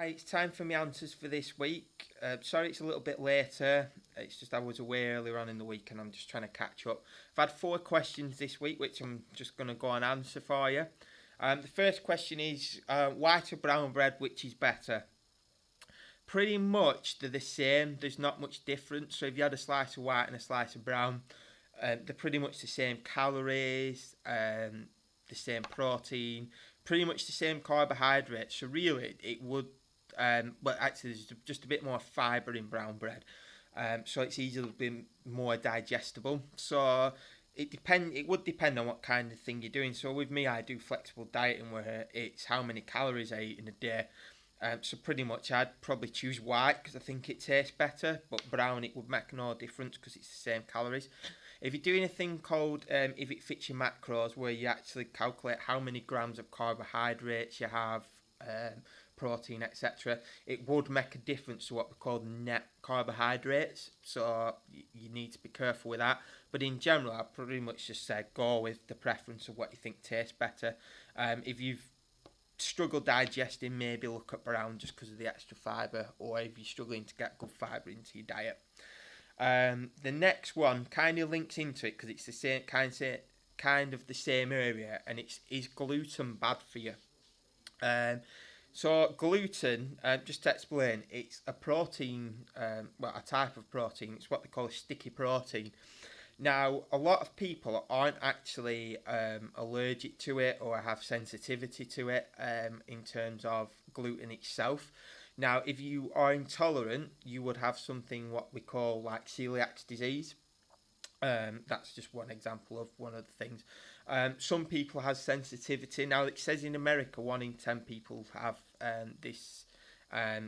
Right, it's time for my answers for this week. Sorry it's a little bit later. It's just I was away earlier on in the week and I'm just trying to catch up. I've had 4 questions this week, which I'm just going to go and answer for you. The first question is white or brown bread, which is better? Pretty much they're the same. There's not much difference. So if you had a slice of white and a slice of brown, they're pretty much the same calories, the same protein, pretty much the same carbohydrates. So really, it would, well, actually, there's just a bit more fibre in brown bread, so it's easily been more digestible. So it would depend on what kind of thing you're doing. So with me, I do flexible dieting where it's how many calories I eat in a day. So pretty much I'd probably choose white because I think it tastes better, but brown it would make no difference because it's the same calories. If you're doing a thing called if it fits your macros, where you actually calculate how many grams of carbohydrates you have, protein, etc., it would make a difference to what we call net carbohydrates. So you need to be careful with that. But in general, I pretty much just say go with the preference of what you think tastes better. If you've struggle digesting, maybe look at brown just because of the extra fibre, or if you're struggling to get good fibre into your diet. The next one kind of links into it because it's the same kind of the same area, and it's is gluten bad for you? So gluten, just to explain, it's a protein, a type of protein. It's what they call a sticky protein. Now, a lot of people aren't actually allergic to it or have sensitivity to it in terms of gluten itself. Now, if you are intolerant, you would have something what we call like celiac disease. That's just one example of one of the things. Some people have sensitivity. Now, it says in America 1 in 10 people have this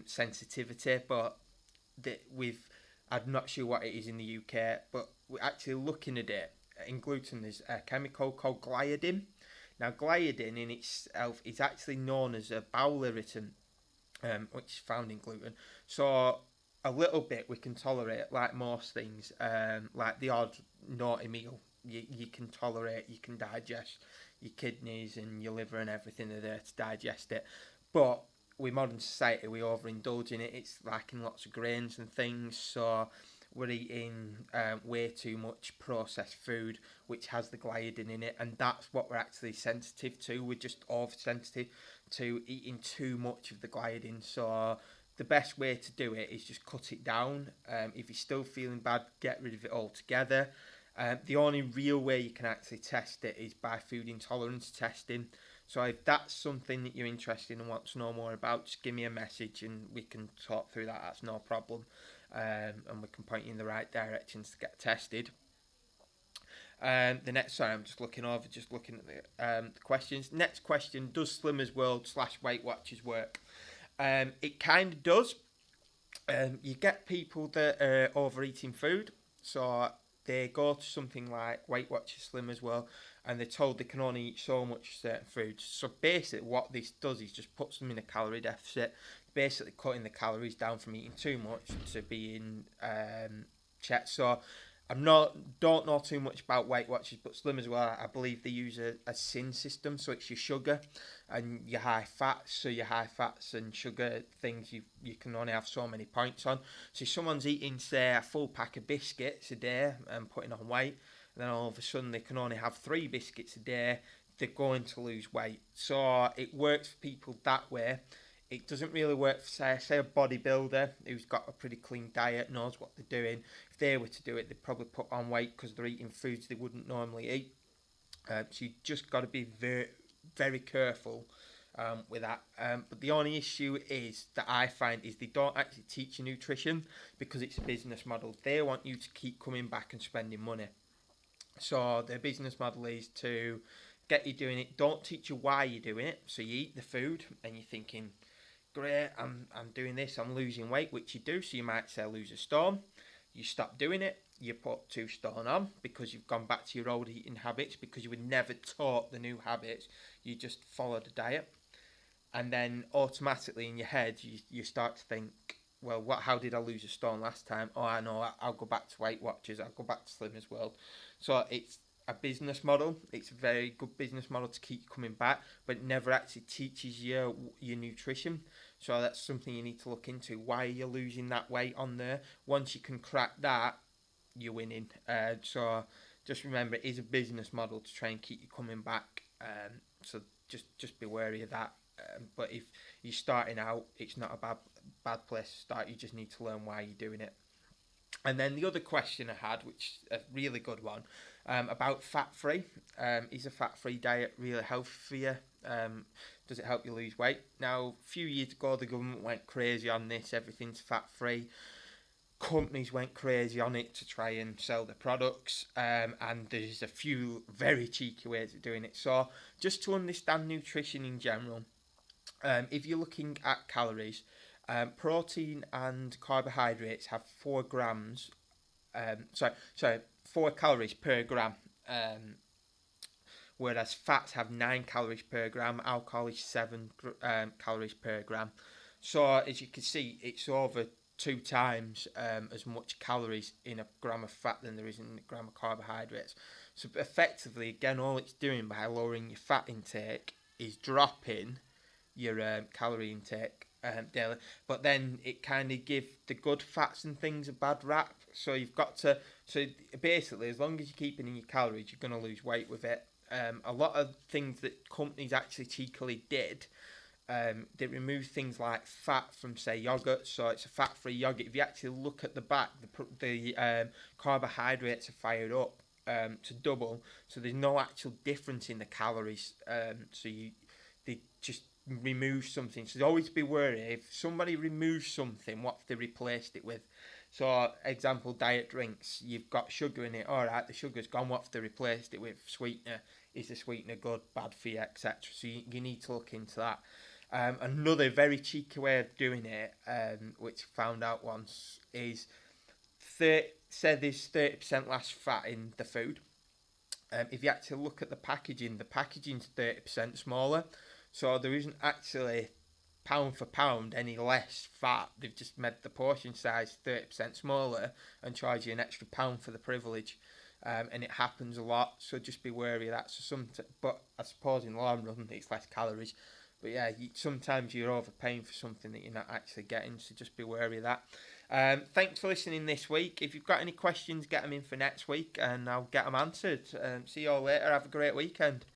sensitivity, but with I'm not sure what it is in the UK, but we're actually looking at it. In gluten, there's a chemical called gliadin. Now, gliadin in itself is actually known as a bowel irritant, which is found in gluten. So, a little bit we can tolerate, like most things, like the odd naughty meal. You can tolerate, you can digest. Your kidneys and your liver and everything are there to digest it. But with modern society, we overindulge in it. It's lacking lots of grains and things, so we're eating way too much processed food, which has the gliadin in it, and that's what we're actually sensitive to. We're just oversensitive to eating too much of the gliadin. So the best way to do it is just cut it down. If you're still feeling bad, get rid of it altogether. The only real way you can actually test it is by food intolerance testing. So if that's something that you're interested in and want to know more about, just give me a message and we can talk through that. That's no problem. And we can point you in the right directions to get tested. I'm just looking at the questions. Next question, does Slimmers World / Weight Watchers work? It kind of does. You get people that are overeating food, so they go to something like Weight Watchers, Slimmers World, and they're told they can only eat so much certain foods. So basically what this does is just puts them in a calorie deficit, basically cutting the calories down from eating too much to being checked. So don't know too much about Weight Watchers, but Slimmers World, I believe they use a SIN system, so it's your sugar and your high fats. So your high fats and sugar things you can only have so many points on. So if someone's eating, say, a full pack of biscuits a day and putting on weight, and then all of a sudden they can only have 3 biscuits a day, they're going to lose weight. So it works for people that way. It doesn't really work for, say a bodybuilder who's got a pretty clean diet, knows what they're doing. If they were to do it, they'd probably put on weight because they're eating foods they wouldn't normally eat. So you just got to be very, very careful with that. But the only issue is that I find is they don't actually teach you nutrition because it's a business model. They want you to keep coming back and spending money. So their business model is to get you doing it. Don't teach you why you're doing it. So you eat the food and you're thinking, great, I'm doing this, I'm losing weight, which you do. So you might say lose a stone. You stop doing it, you put 2 stone on because you've gone back to your old eating habits because you were never taught the new habits. You just followed a diet. And then automatically in your head, you start to think, well, how did I lose a stone last time? Oh, I know, I'll go back to Weight Watchers, I'll go back to Slimmers World. So it's a business model. It's a very good business model to keep coming back, but it never actually teaches you your nutrition. So that's something you need to look into. Why are you losing that weight on there? Once you can crack that, you're winning. So just remember, it is a business model to try and keep you coming back. So just be wary of that. But if you're starting out, it's not a bad place to start. You just need to learn why you're doing it. And then the other question I had, which is a really good one, about fat-free. Is a fat-free diet really healthy for you? Does it help you lose weight? Now, a few years ago, the government went crazy on this. Everything's fat-free. Companies went crazy on it to try and sell their products, and there's a few very cheeky ways of doing it. So, just to understand nutrition in general, if you're looking at calories, protein and carbohydrates have 4 grams. Sorry, 4 calories per gram. Whereas fats have 9 calories per gram, alcohol is 7 calories per gram. So as you can see, it's over 2 times as much calories in a gram of fat than there is in a gram of carbohydrates. So effectively, again, all it's doing by lowering your fat intake is dropping your calorie intake daily. But then it kind of give the good fats and things a bad rap. So you've got to, so basically, as long as you're keeping in your calories, you're going to lose weight with it. A lot of things that companies actually cheekily did, they removed things like fat from, say, yogurt. So it's a fat-free yogurt. If you actually look at the back, the carbohydrates are fired up to double. So there's no actual difference in the calories. They just remove something. So always be wary. If somebody removes something, what have they replaced it with? So, example, diet drinks. You've got sugar in it. All right, the sugar's gone. What have they replaced it with? Sweetener. Is the sweetener good, bad for you, etc.? So you need to look into that. Another very cheeky way of doing it, which I found out once, is say there's 30% less fat in the food. If you actually look at the packaging's 30% smaller. So there isn't actually pound for pound any less fat. They've just made the portion size 30% smaller and charge you an extra pound for the privilege. And it happens a lot, so just be wary of that. But I suppose in the long run it's less calories. But yeah, sometimes you're overpaying for something that you're not actually getting, so just be wary of that. Thanks for listening this week. If you've got any questions, get them in for next week and I'll get them answered. See you all later. Have a great weekend.